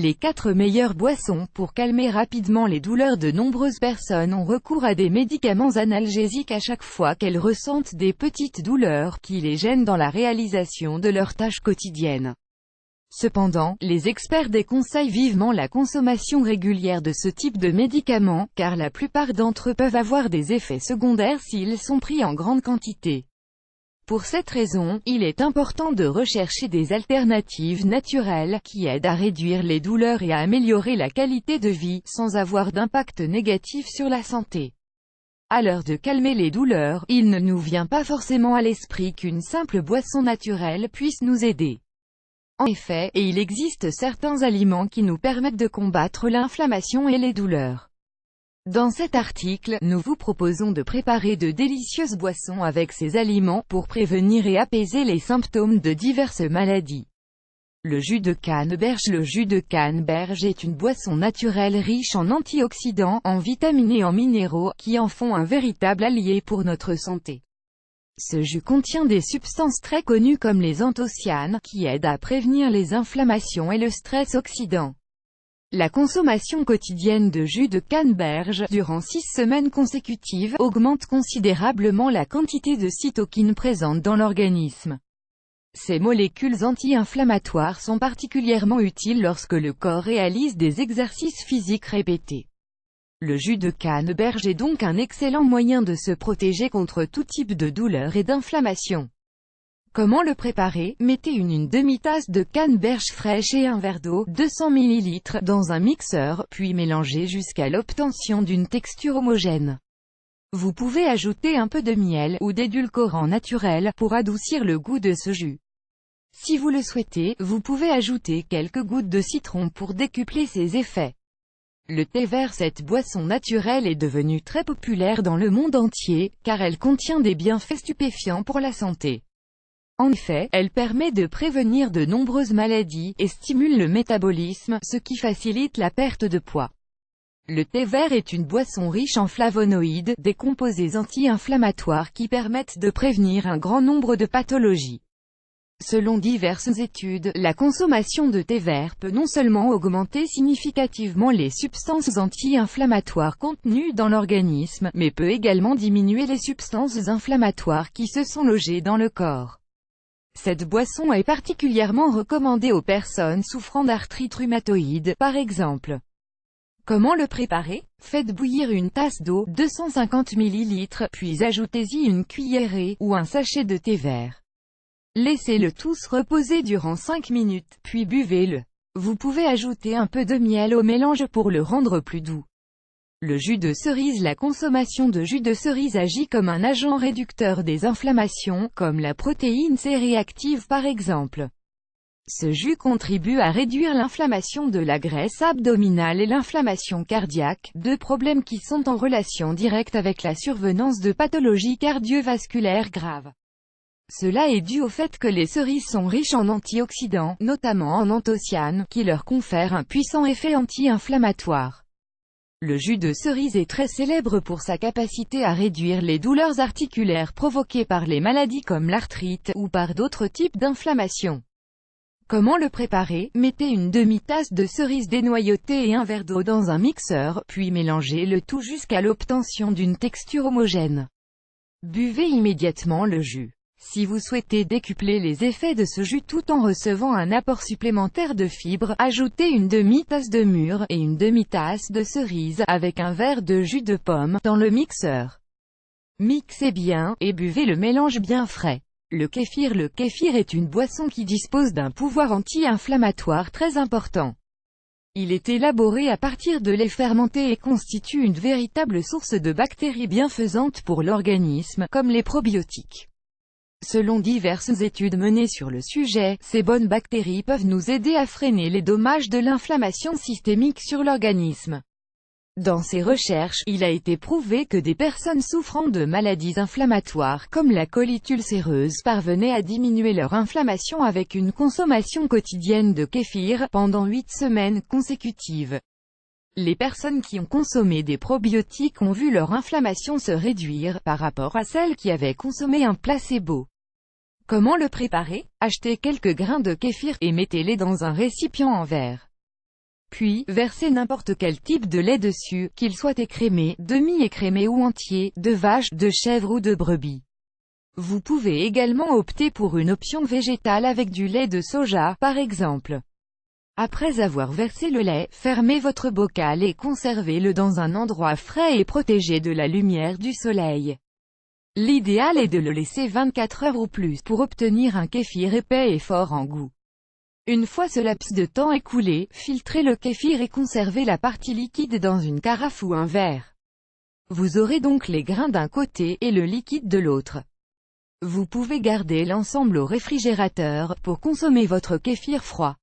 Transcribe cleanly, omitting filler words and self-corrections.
les 4 meilleures boissons pour calmer rapidement les douleurs. De nombreuses personnes ont recours à des médicaments analgésiques à chaque fois qu'elles ressentent des petites douleurs qui les gênent dans la réalisation de leurs tâches quotidiennes. Cependant, les experts déconseillent vivement la consommation régulière de ce type de médicaments, car la plupart d'entre eux peuvent avoir des effets secondaires s'ils sont pris en grande quantité. Pour cette raison, il est important de rechercher des alternatives naturelles qui aident à réduire les douleurs et à améliorer la qualité de vie, sans avoir d'impact négatif sur la santé. À l'heure de calmer les douleurs, il ne nous vient pas forcément à l'esprit qu'une simple boisson naturelle puisse nous aider. En effet, il existe certains aliments qui nous permettent de combattre l'inflammation et les douleurs. Dans cet article, nous vous proposons de préparer de délicieuses boissons avec ces aliments pour prévenir et apaiser les symptômes de diverses maladies. Le jus de canneberge. Le jus de canneberge est une boisson naturelle riche en antioxydants, en vitamines et en minéraux, qui en font un véritable allié pour notre santé. Ce jus contient des substances très connues comme les anthocyanes, qui aident à prévenir les inflammations et le stress oxydant. La consommation quotidienne de jus de canneberge, durant 6 semaines consécutives, augmente considérablement la quantité de cytokines présentes dans l'organisme. Ces molécules anti-inflammatoires sont particulièrement utiles lorsque le corps réalise des exercices physiques répétés. Le jus de canneberge est donc un excellent moyen de se protéger contre tout type de douleur et d'inflammation. Comment le préparer? Mettez une demi-tasse de canneberge fraîche et un verre d'eau, 200 ml, dans un mixeur, puis mélangez jusqu'à l'obtention d'une texture homogène. Vous pouvez ajouter un peu de miel, ou d'édulcorant naturel, pour adoucir le goût de ce jus. Si vous le souhaitez, vous pouvez ajouter quelques gouttes de citron pour décupler ses effets. Le thé vert. Cette boisson naturelle est devenue très populaire dans le monde entier, car elle contient des bienfaits stupéfiants pour la santé. En effet, elle permet de prévenir de nombreuses maladies, et stimule le métabolisme, ce qui facilite la perte de poids. Le thé vert est une boisson riche en flavonoïdes, des composés anti-inflammatoires qui permettent de prévenir un grand nombre de pathologies. Selon diverses études, la consommation de thé vert peut non seulement augmenter significativement les substances anti-inflammatoires contenues dans l'organisme, mais peut également diminuer les substances inflammatoires qui se sont logées dans le corps. Cette boisson est particulièrement recommandée aux personnes souffrant d'arthrite rhumatoïde, par exemple. Comment le préparer? Faites bouillir une tasse d'eau, 250 ml, puis ajoutez-y une cuillerée, ou un sachet de thé vert. Laissez le tout se reposer durant 5 minutes, puis buvez-le. Vous pouvez ajouter un peu de miel au mélange pour le rendre plus doux. Le jus de cerise. La consommation de jus de cerise agit comme un agent réducteur des inflammations, comme la protéine C réactive par exemple. Ce jus contribue à réduire l'inflammation de la graisse abdominale et l'inflammation cardiaque, deux problèmes qui sont en relation directe avec la survenance de pathologies cardiovasculaires graves. Cela est dû au fait que les cerises sont riches en antioxydants, notamment en anthocyanes, qui leur confèrent un puissant effet anti-inflammatoire. Le jus de cerise est très célèbre pour sa capacité à réduire les douleurs articulaires provoquées par les maladies comme l'arthrite, ou par d'autres types d'inflammation. Comment le préparer? Mettez une demi-tasse de cerise dénoyautée et un verre d'eau dans un mixeur, puis mélangez le tout jusqu'à l'obtention d'une texture homogène. Buvez immédiatement le jus. Si vous souhaitez décupler les effets de ce jus tout en recevant un apport supplémentaire de fibres, ajoutez une demi-tasse de mûre et une demi-tasse de cerise avec un verre de jus de pomme dans le mixeur. Mixez bien, et buvez le mélange bien frais. Le kéfir. Le kéfir est une boisson qui dispose d'un pouvoir anti-inflammatoire très important. Il est élaboré à partir de lait fermenté et constitue une véritable source de bactéries bienfaisantes pour l'organisme, comme les probiotiques. Selon diverses études menées sur le sujet, ces bonnes bactéries peuvent nous aider à freiner les dommages de l'inflammation systémique sur l'organisme. Dans ces recherches, il a été prouvé que des personnes souffrant de maladies inflammatoires comme la colite ulcéreuse parvenaient à diminuer leur inflammation avec une consommation quotidienne de kéfir, pendant 8 semaines consécutives. Les personnes qui ont consommé des probiotiques ont vu leur inflammation se réduire, par rapport à celles qui avaient consommé un placebo. Comment le préparer? Achetez quelques grains de kéfir, et mettez-les dans un récipient en verre. Puis, versez n'importe quel type de lait dessus, qu'il soit écrémé, demi-écrémé ou entier, de vache, de chèvre ou de brebis. Vous pouvez également opter pour une option végétale avec du lait de soja, par exemple. Après avoir versé le lait, fermez votre bocal et conservez-le dans un endroit frais et protégé de la lumière du soleil. L'idéal est de le laisser 24 heures ou plus pour obtenir un kéfir épais et fort en goût. Une fois ce laps de temps écoulé, filtrez le kéfir et conservez la partie liquide dans une carafe ou un verre. Vous aurez donc les grains d'un côté et le liquide de l'autre. Vous pouvez garder l'ensemble au réfrigérateur pour consommer votre kéfir froid.